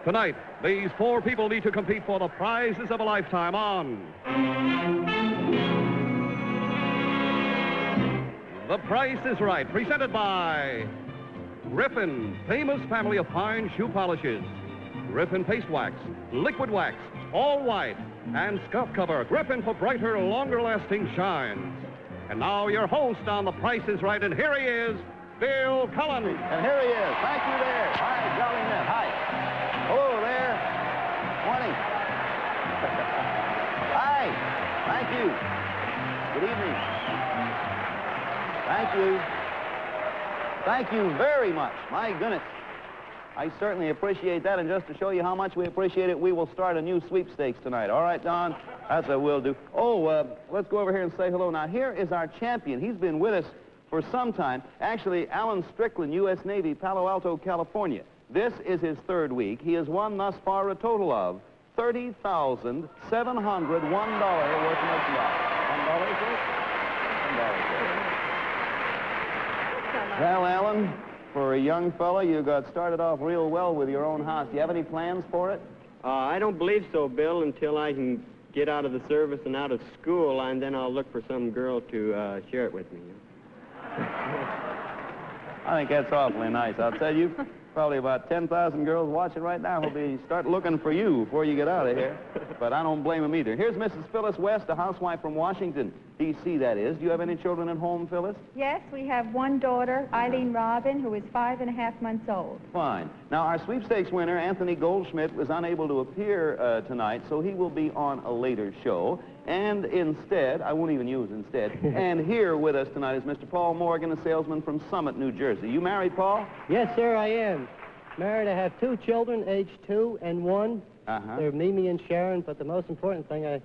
Tonight, these four people need to compete for the prizes of a lifetime on The Price is Right, presented by Griffin, famous family of fine shoe polishes. Griffin Paste Wax, Liquid Wax, All White, and Scuff Cover. Griffin for brighter, longer-lasting shines. And now your host on The Price is Right, and here he is, Bill Cullen. And here he is. Thank you there. Hi, Jolly Net. Hi. Hello there. Morning. Hi. Thank you. Good evening. Thank you. Thank you very much. My goodness. I certainly appreciate that, and just to show you how much we appreciate it, we will start a new sweepstakes tonight. All right, Don? That's what we'll do. Oh, let's go over here and say hello. Now, here is our champion. He's been with us for some time. Actually, Alan Strickland, U.S. Navy, Palo Alto, California. This is his third week. He has won thus far a total of $30,701 worth of merchandise. $1, well, Alan, for a young fella, you got started off real well with your own house. Do you have any plans for it? I don't believe so, Bill, until I can get out of the service and out of school, and then I'll look for some girl to share it with me. I think that's awfully nice. I'll tell you, probably about 10,000 girls watching right now will be start looking for you before you get out of here. But I don't blame them either. Here's Mrs. Phyllis West, a housewife from Washington, D.C., that is. Do you have any children at home, Phyllis? Yes, we have one daughter, Eileen Robin, who is 5.5 months old. Fine. Now, our sweepstakes winner, Anthony Goldschmidt, was unable to appear tonight, so he will be on a later show. And instead, I won't even use instead, and here with us tonight is Mr. Paul Morgan, a salesman from Summit, New Jersey. You married, Paul? Yes, sir, I am. Married, I have 2 children, aged 2 and 1. They're Mimi and Sharon, but the most important thing, I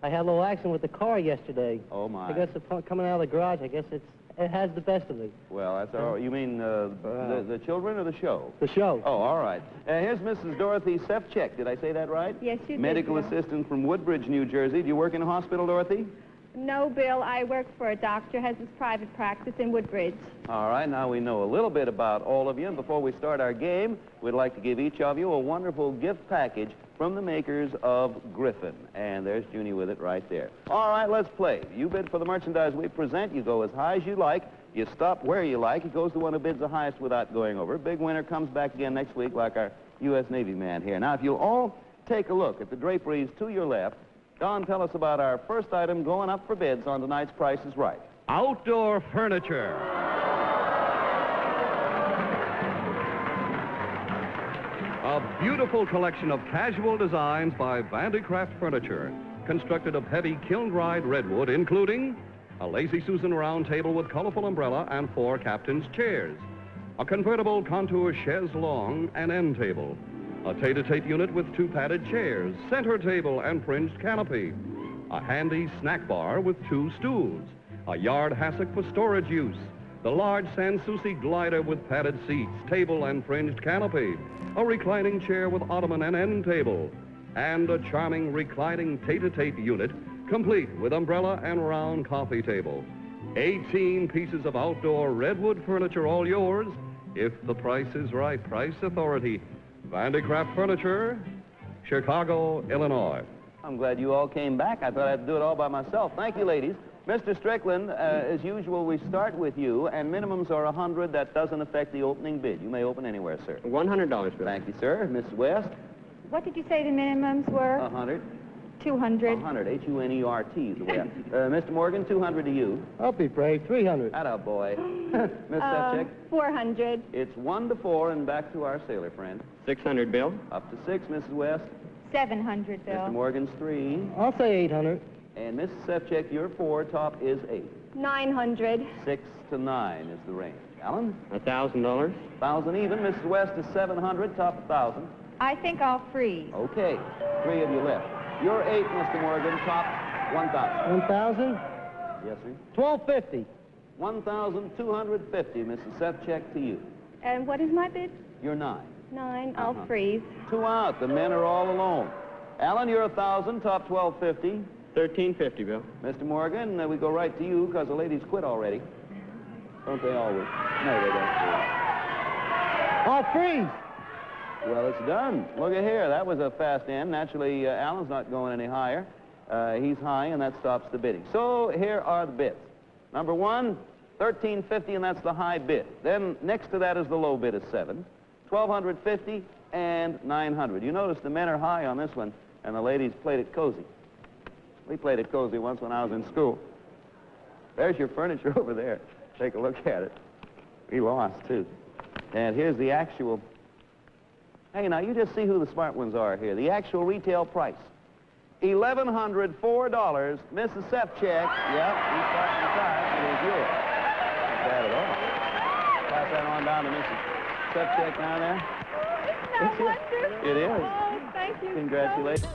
had a little accident with the car yesterday. Oh, my. I guess coming out of the garage, I guess it has the best of me. Well, that's all right. You mean the children or the show? The show. Oh, all right. Here's Mrs. Dorothy Sefcek. Did I say that right? Yes, you did. Medical Bill. assistant from Woodbridge, New Jersey. Do you work in a hospital, Dorothy? No, Bill, I work for a doctor, has his private practice in Woodbridge. All right, now we know a little bit about all of you, and before we start our game, we'd like to give each of you a wonderful gift package from the makers of Griffin. And there's Junie with it right there. All right, let's play. You bid for the merchandise we present. You go as high as you like. You stop where you like. It goes the one who bids the highest without going over. Big winner comes back again next week like our U.S. Navy man here. Now, if you'll all take a look at the draperies to your left, Don, tell us about our first item going up for bids on tonight's Price is Right. Outdoor furniture. A beautiful collection of casual designs by Vandicraft Furniture, constructed of heavy kiln-dried redwood, including a Lazy Susan round table with colorful umbrella and 4 captain's chairs, a convertible contour chaise longue and end table, a tete-a-tete unit with 2 padded chairs, center table and fringed canopy, a handy snack bar with 2 stools, a yard hassock for storage use, the large Sans Souci glider with padded seats, table and fringed canopy, a reclining chair with ottoman and end table, and a charming reclining tete-a-tete unit, complete with umbrella and round coffee table. 18 pieces of outdoor redwood furniture, all yours, if the price is right. Price Authority, Vandicraft Furniture, Chicago, Illinois. I'm glad you all came back. I thought I'd do it all by myself. Thank you, ladies. Mr. Strickland, as usual, we start with you, and minimums are 100. That doesn't affect the opening bid. You may open anywhere, sir. $100, Bill. Thank you, sir. Miss West? What did you say the minimums were? 100. 200. 100. H-U-N-E-R-T is the way I... Mr. Morgan, 200 to you. I'll be brave, 300. Attaboy. Miss Sefcek? 400. It's 1 to 4, and back to our sailor friend. 600, Bill. Up to 6, Mrs. West. 700, Bill. Mr. Morgan's 3. I'll say 800. And Mrs. Sefcek, your 4, top is 8. 900. 6 to 9 is the range. Alan? $1,000. 1,000 even. Mrs. West is 700, top 1,000. I think I'll freeze. Okay. 3 of you left. You're 8, Mr. Morgan, top 1,000. 1,000? Yes, sir. 1,250. 1,250, Mrs. Sefcek, to you. And what is my bid? You're 9. 9. I'll freeze. 2 out. The men are all alone. Alan, you're 1,000, top 1,250. $1,350, Bill. Mr. Morgan, we go right to you because the ladies quit already. Don't they always? No, they don't. I'll freeze. Well, it's done. Look at here. That was a fast end. Naturally, Alan's not going any higher. He's high, and that stops the bidding. So here are the bids. Number one, $13.50, and that's the high bid. Then next to that is the low bid of $7, $1,250, and $900. You notice the men are high on this one, and the ladies played it cozy. We played it cozy once when I was in school. There's your furniture over there. Take a look at it. We lost, too. And here's the actual... Hey, now, you just see who the smart ones are here. The actual retail price. $1,104. Mrs. Sefcek. Yep, he's starting the time. It is yours. Not bad at all. Pass that on down to Mrs. Sefcek down there. Isn't that wonderful? It is. Oh, thank you. Congratulations.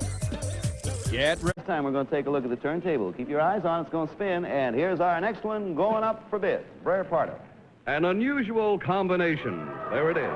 This time we're going to take a look at the turntable. Keep your eyes on it. It's going to spin. And here's our next one going up for bid. Brer Parter. An unusual combination. There it is.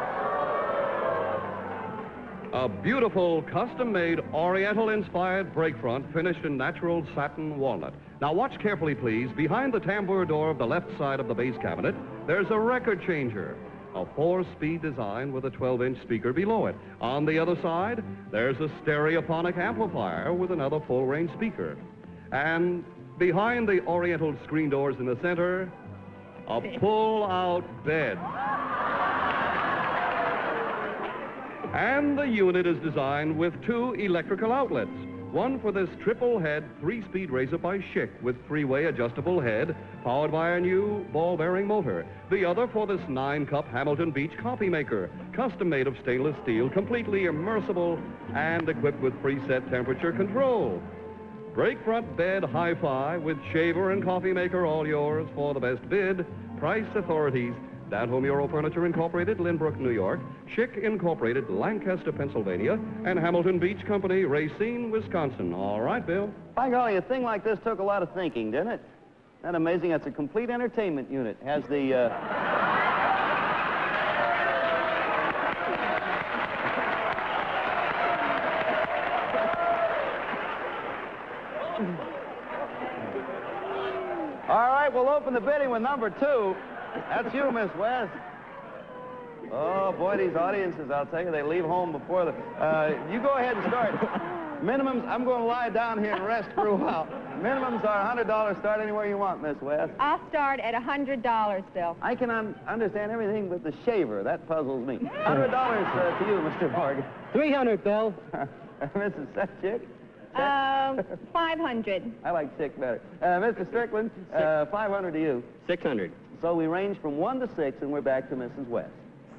A beautiful, custom-made, Oriental-inspired brake front finished in natural satin walnut. Now, watch carefully, please. Behind the tambour door of the left side of the base cabinet, there's a record changer. A 4-speed design with a 12-inch speaker below it. On the other side, there's a stereophonic amplifier with another full-range speaker. And behind the Oriental screen doors in the center, a pull-out bed. And the unit is designed with 2 electrical outlets. One for this triple-head 3-speed racer by Schick with 3-way adjustable head powered by a new ball-bearing motor. The other for this 9-cup Hamilton Beach coffee maker, custom made of stainless steel, completely immersible and equipped with preset temperature control. Brake front bed hi-fi with shaver and coffee maker, all yours for the best bid. Price authorities: Down Home Euro Furniture Incorporated, Lynbrook, New York; Schick Incorporated, Lancaster, Pennsylvania; and Hamilton Beach Company, Racine, Wisconsin. All right, Bill. By golly, a thing like this took a lot of thinking, didn't it? Isn't that amazing? That's a complete entertainment unit. Has the... All right, we'll open the bidding with number 2. That's you, Miss West. Oh, boy, these audiences, I'll tell you, they leave home before the... you go ahead and start. Minimums, I'm going to lie down here and rest for a while. Minimums are $100. Start anywhere you want, Miss West. I'll start at $100, Bill. I can understand everything but the shaver. That puzzles me. $100 to you, Mr. Morgan. 300, Bill. Mrs. Sefcik? 500. I like Chick better. Mr. Strickland, 500 to you. 600. So we range from 1 to 6, and we're back to Mrs. West.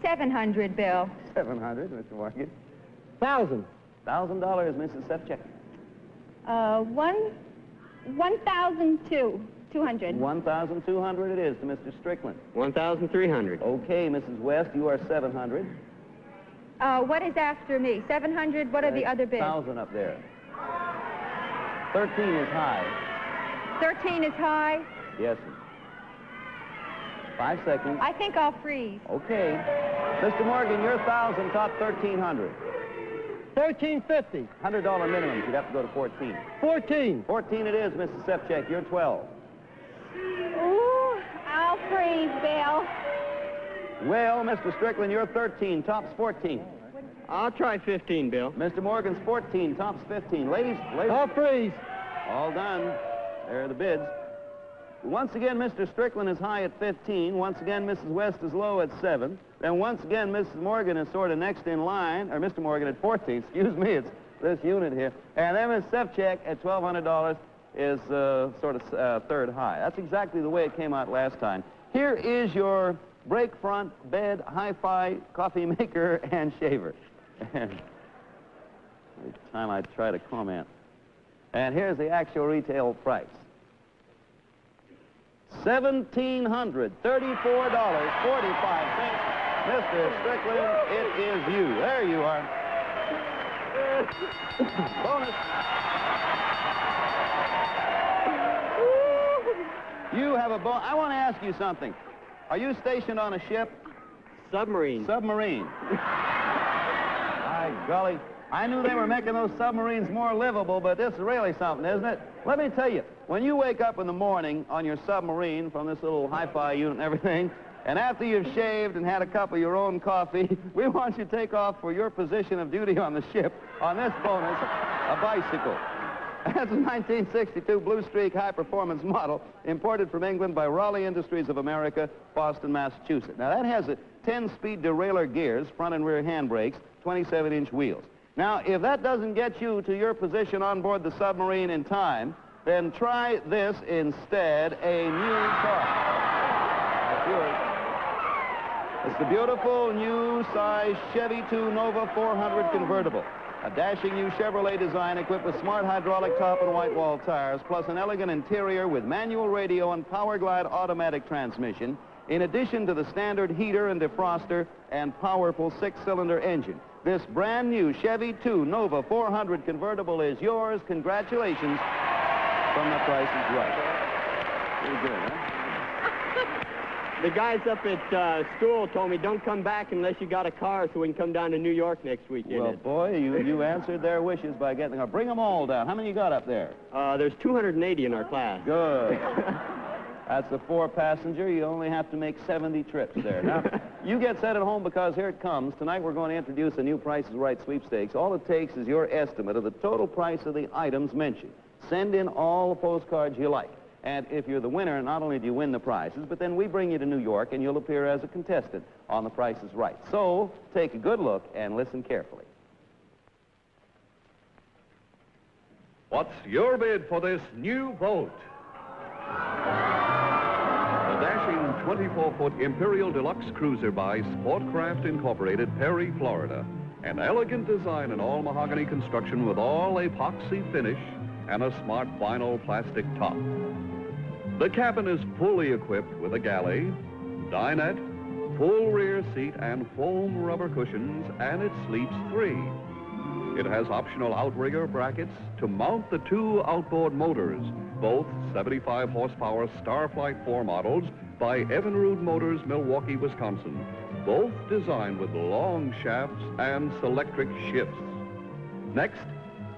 700, Bill. 700, Mr. Morgan. 1,000. $1,000, Mrs. Sefcik. 1,002. 200. 1,200 it is to Mr. Strickland. 1,300. Okay, Mrs. West, you are 700. What is after me? 700. What are the other bids? 1,000 up there. 13 is high. 13 is high. Yes. 5 seconds. I think I'll freeze. Okay. Mr. Morgan, your 1,000 top 1,300. 1,350. $100 minimum. You'd have to go to 14. 14. 14 it is, Mrs. Sefcik. You're 12. Ooh, I'll freeze, Bill. Well, Mr. Strickland, you're 13. Tops 14. I'll try 15, Bill. Mr. Morgan's 14. Tops 15. Ladies. I'll freeze. All done. There are the bids. Once again, Mr. Strickland is high at 15. Once again, Mrs. West is low at 7. Then once again, Mrs. Morgan is sort of next in line, or Mr. Morgan at 14. Excuse me, it's this unit here. And then Ms. Sefcik at $1,200 is sort of third high. That's exactly the way it came out last time. Here is your brake front, bed, hi-fi, coffee maker, and shaver. Every time I try to comment. And here's the actual retail price. $1,734.45. Mr. Strickland, it is you. There you are. Bonus. You have a bonus. I want to ask you something. Are you stationed on a ship? Submarine. Submarine. My golly. I knew they were making those submarines more livable, but this is really something, isn't it? Let me tell you, when you wake up in the morning on your submarine from this little hi-fi unit and everything, And after you've shaved and had a cup of your own coffee, we want you to take off for your position of duty on the ship on this bonus, a bicycle. That's a 1962 Blue Streak high-performance model imported from England by Raleigh Industries of America, Boston, Massachusetts. Now, that has a 10-speed derailleur gears, front and rear handbrakes, 27-inch wheels. Now, if that doesn't get you to your position on board the submarine in time, then try this instead, a new car. That's yours. It's the beautiful new size Chevy 2 Nova 400 convertible. A dashing new Chevrolet design equipped with smart hydraulic top and white wall tires, plus an elegant interior with manual radio and Power Glide automatic transmission, in addition to the standard heater and defroster and powerful 6-cylinder engine. This brand new Chevy 2 Nova 400 convertible is yours. Congratulations from The Price is Right. Pretty good, huh? The guys up at school told me don't come back unless you got a car so we can come down to New York next weekend. Well, boy, you answered their wishes by getting a car. Bring them all down. How many you got up there? There's 280 in our class. Good. That's a 4-passenger. You only have to make 70 trips there. Now, you get set at home because here it comes. Tonight we're going to introduce a new Price is Right sweepstakes. All it takes is your estimate of the total price of the items mentioned. Send in all the postcards you like. And if you're the winner, not only do you win the prizes, but then we bring you to New York and you'll appear as a contestant on The Price is Right. So take a good look and listen carefully. What's your bid for this new boat? The dashing 24-foot Imperial Deluxe Cruiser by Sportcraft Incorporated, Perry, Florida. An elegant design and all mahogany construction with all epoxy finish and a smart vinyl plastic top. The cabin is fully equipped with a galley, dinette, full rear seat, and foam rubber cushions, and it sleeps 3. It has optional outrigger brackets to mount the 2 outboard motors, both 75 horsepower Starflight 4 models by Evinrude Motors, Milwaukee, Wisconsin, both designed with long shafts and Selectric shifts. Next,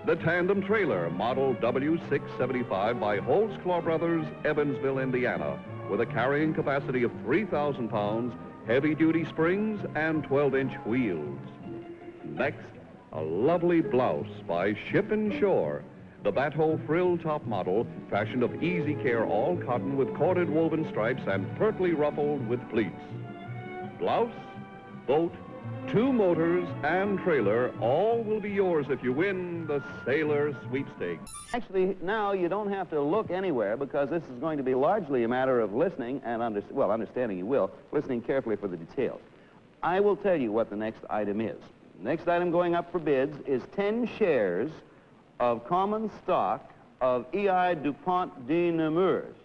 the tandem trailer, model W675 by Holtzclaw Brothers, Evansville, Indiana, with a carrying capacity of 3,000 pounds, heavy-duty springs, and 12-inch wheels. Next, a lovely blouse by Ship and Shore, the Bateau frill top model, fashioned of easy care all cotton with corded woven stripes and pertly ruffled with pleats. Blouse, boat, 2 motors, and trailer, all will be yours if you win the Sailor Sweepstakes. Actually, now you don't have to look anywhere because this is going to be largely a matter of listening and, understanding you will, listening carefully for the details. I will tell you what the next item is. The next item going up for bids is 10 shares of common stock of E.I. DuPont de Nemours.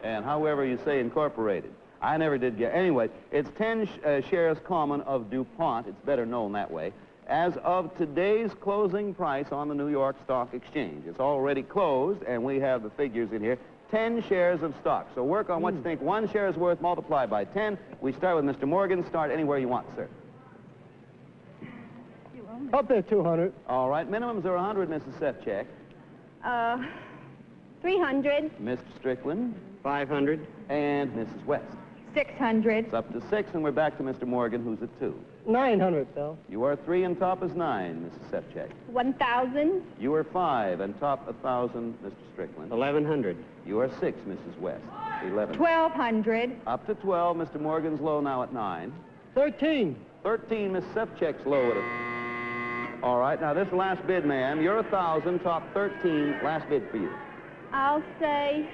And however you say incorporated. I never did get... Anyway, it's 10 shares common of DuPont. It's better known that way. As of today's closing price on the New York Stock Exchange. It's already closed, and we have the figures in here. 10 shares of stock. So work on what you think 1 share is worth, multiply by 10. We start with Mr. Morgan. Start anywhere you want, sir. Up there, 200. All right. Minimums are 100, Mrs. Sefcek. 300. Mr. Strickland. 500. And Mrs. West. 600. It's up to 6, and we're back to Mr. Morgan, who's at 2. 900, Bill. You are 3, and top is 9, Mrs. Sefcek. 1,000. You are 5, and top 1,000, Mr. Strickland. 1,100. You are 6, Mrs. West. 11. 1,200. Up to 12, Mr. Morgan's low now at 9. 13. 13, Miss Sefcek's low at it. All right, now this last bid, ma'am, you're 1,000, top 13, last bid for you. I'll say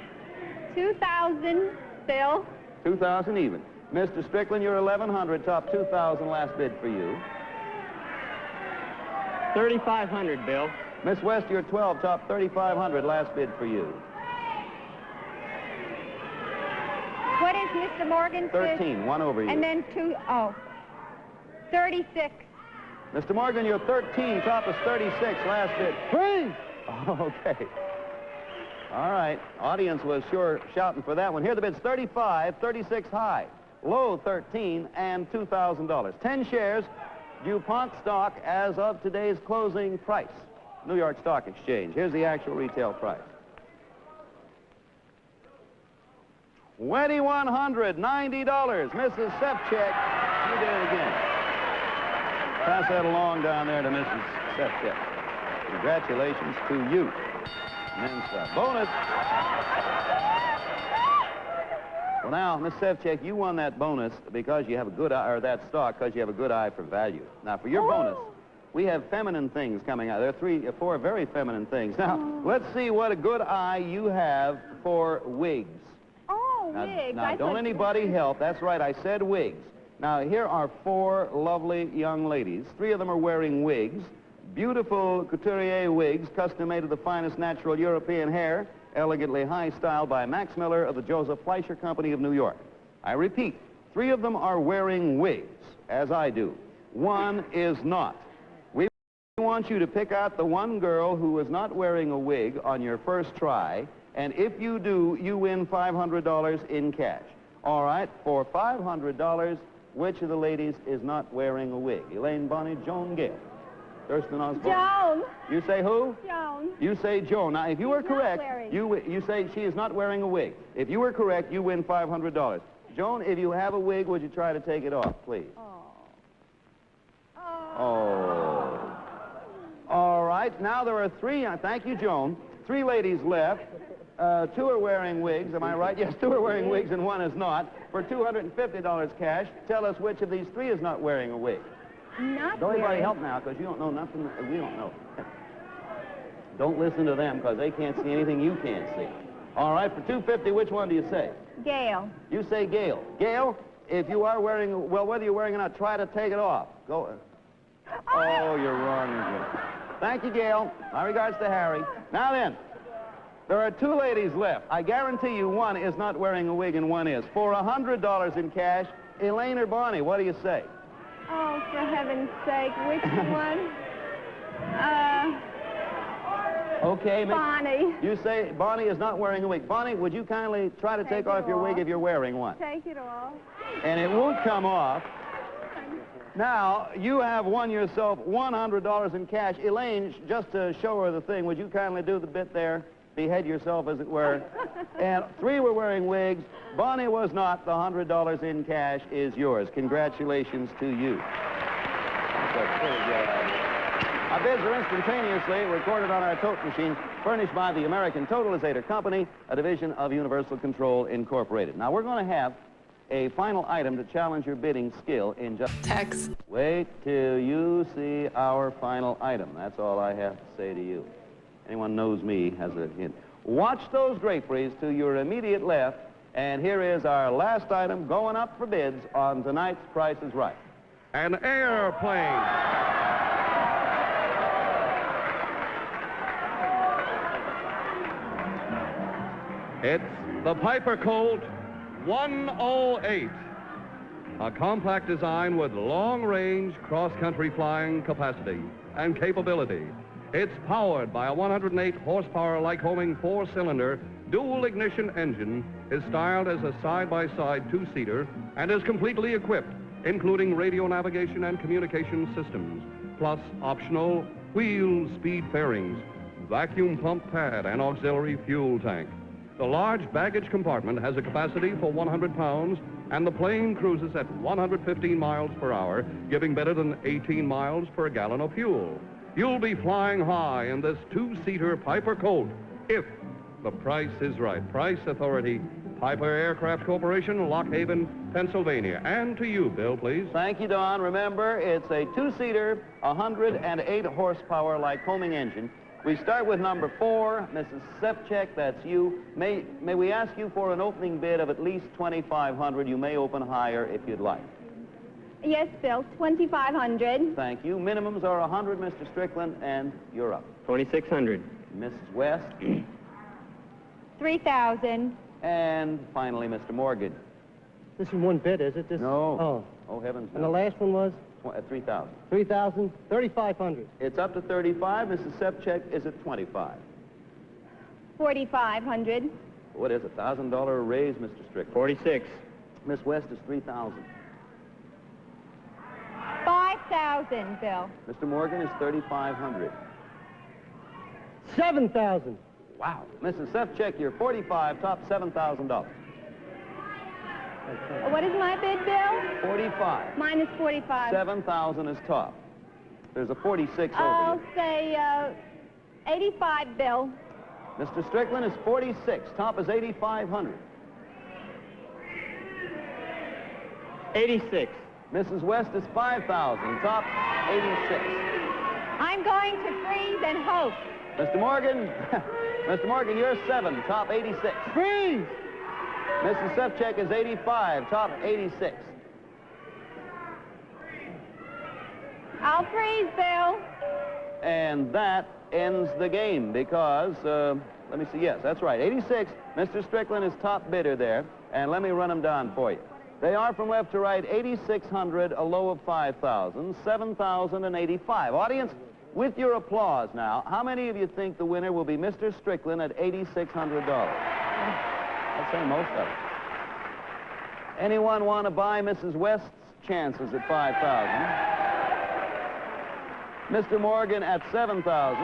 2,000, Bill. 2,000 even. Mr. Strickland, you're 1,100, top 2,000, last bid for you. 3,500, Bill. Miss West, you're 12, top 3,500, last bid for you. What is Mr. Morgan's bid? 13, 1 over you. And then 36. Mr. Morgan, you're 13, top is 36, last bid. Free! Okay. All right. Audience was sure shouting for that one. Here the bids, 35, 36 high, low 13, and $2,000. 10 shares, DuPont stock as of today's closing price. New York Stock Exchange. Here's the actual retail price. $2,190. Mrs. Sepchek, you did it again. Pass that along down there to Mrs. Sepchek. Congratulations to you. Men's bonus. Well, now, Miss Sepchek, you won that bonus because you have a good eye, or that stock, because you have a good eye for value. Now, for your bonus, we have feminine things coming out. There are four very feminine things. Now, let's see what a good eye you have for wigs. Oh, wigs. Now, don't anybody help. That's right, I said wigs. Now, here are four lovely young ladies. Three of them are wearing wigs. Beautiful couturier wigs, custom-made of the finest natural European hair, elegantly high-styled by Max Miller of the Joseph Fleischer Company of New York. I repeat, three of them are wearing wigs, as I do. One is not. We want you to pick out the one girl who is not wearing a wig on your first try, and if you do, you win $500 in cash. All right, for $500, which of the ladies is not wearing a wig? Elaine, Bonnie, Joan, Gale. Thurston Osborne. Joan. You say who? Joan. You say Joan. Now, if you were She's correct, not wearing. you say she is not wearing a wig. If you were correct, you win $500. Joan, if you have a wig, would you try to take it off, please? Oh. All right. Now there are three. Thank you, Joan. Three ladies left. Two are wearing wigs. Am I right? Yes, two are wearing wigs and one is not. For $250 cash, tell us which of these three is not wearing a wig. Not Don't anybody wearing. help now, because you don't know nothing that we don't know. Don't listen to them, because they can't see anything you can't see. All right, for $250, which one do you say? Gail. You say Gail. Gail, if you are wearing, well, whether you're wearing it or not, try to take it off. Go. Oh, you're wrong again. Thank you, Gail. My regards to Harry. Now then, there are two ladies left. I guarantee you one is not wearing a wig and one is. For $100 in cash, Elaine or Bonnie, what do you say? Oh, for heaven's sake, which one? Okay, Bonnie. You say Bonnie is not wearing a wig. Bonnie, would you kindly try to take off your wig if you're wearing one? Take it off. And it won't come off. Now, you have won yourself $100 in cash. Elaine, just to show her the thing, would you kindly do the bit there? Behead yourself, as it were. And three were wearing wigs. Bonnie was not. The $100 in cash is yours. Congratulations to you. That's pretty good. Our bids are instantaneously recorded on our tote machine, furnished by the American Totalizator Company, a division of Universal Control Incorporated. Now, we're going to have a final item to challenge your bidding skill in just... Text. Wait till you see our final item. That's all I have to say to you. Anyone knows me has a hint. Watch those draperies to your immediate left, and here is our last item going up for bids on tonight's Price is Right. An airplane. It's the Piper Colt 108, a compact design with long-range cross-country flying capacity and capability. It's powered by a 108-horsepower Lycoming four-cylinder dual-ignition engine, is styled as a side-by-side two-seater, and is completely equipped, including radio navigation and communication systems, plus optional wheel speed fairings, vacuum pump pad, and auxiliary fuel tank. The large baggage compartment has a capacity for 100 pounds, and the plane cruises at 115 miles per hour, giving better than 18 miles per gallon of fuel. You'll be flying high in this two-seater Piper Colt if the price is right. Price Authority, Piper Aircraft Corporation, Lock Haven, Pennsylvania. And to you, Bill, please. Thank you, Don. Remember, it's a two-seater, 108-horsepower Lycoming engine. We start with number 4, Mrs. Sepchek, that's you. May we ask you for an opening bid of at least $2,500? You may open higher if you'd like. Yes, Bill, $2,500. Thank you. Minimums are $100, Mr. Strickland, and you're up. $2,600. Mrs. West. $3,000. And finally, Mr. Morgan. This is one bid, is it? This... No. Oh. Oh, heavens no. And the last one was? 3,000. 3,000? 3,500. It's up to 35. Mrs. Sepchek is at 25. $4,500. What is it, $1,000 raise, Mr. Strickland? 46. Miss West is 3,000. $5,000, Bill. Mr. Morgan is 3,500. 7,000. Wow. Mrs. Sepchek, you're 45, top $7,000. What is my bid, Bill? 45. Mine is 45. 7,000 is top. There's a 46 I'll over you. say 85, Bill. Mr. Strickland is 46. Top is 8,500. 86. Mrs. West is 5,000. Top 86. I'm going to freeze and hope. Mr. Morgan, Mr. Morgan, you're 7. Top 86. Freeze! Mrs. Sefcek is 85. Top 86. I'll freeze, Bill. And that ends the game because, let me see, yes, that's right, 86. Mr. Strickland is top bidder there. And let me run them down for you. They are from left to right, 8,600, a low of 5,000, 7,000, and 85. Audience, with your applause now, how many of you think the winner will be Mr. Strickland at $8,600? I'd say most of it. Anyone want to buy Mrs. West's chances at 5,000? Mr. Morgan at 7,000.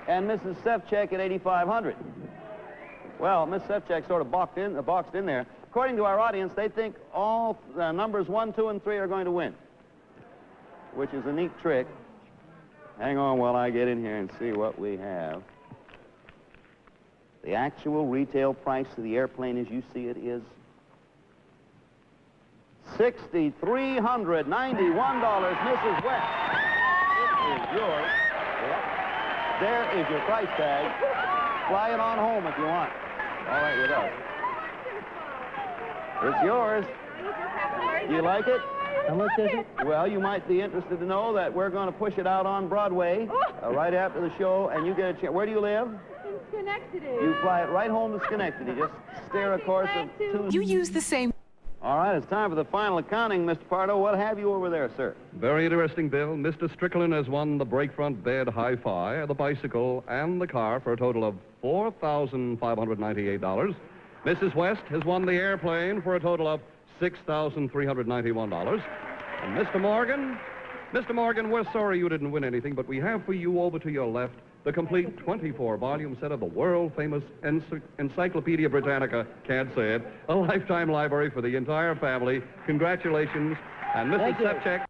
And Mrs. Sefcek at 8,500. Well, Miss Sefcek sort of boxed in there. According to our audience, they think all numbers 1, 2, and 3 are going to win, which is a neat trick. Hang on while I get in here and see what we have. The actual retail price of the airplane as you see it is $6,391, Mrs. West. It is yours. Yep. There is your price tag. Fly it on home if you want. All right with us. It's yours. You like it? How much is it? Well, you might be interested to know that we're going to push it out on Broadway right after the show, and you get a chance. Where do you live? In Schenectady. You fly it right home to Schenectady. Just steer a course of 2... You use the same... All right, it's time for the final accounting, Mr. Pardo. What have you over there, sir? Very interesting, Bill. Mr. Strickland has won the break-front bed hi-fi, the bicycle, and the car for a total of $4,598. Mrs. West has won the airplane for a total of $6,391. And Mr. Morgan, we're sorry you didn't win anything, but we have for you over to your left the complete 24-volume set of the world-famous Encyclopedia Britannica, can't say it, a lifetime library for the entire family. Congratulations. And Mrs. Sefcek...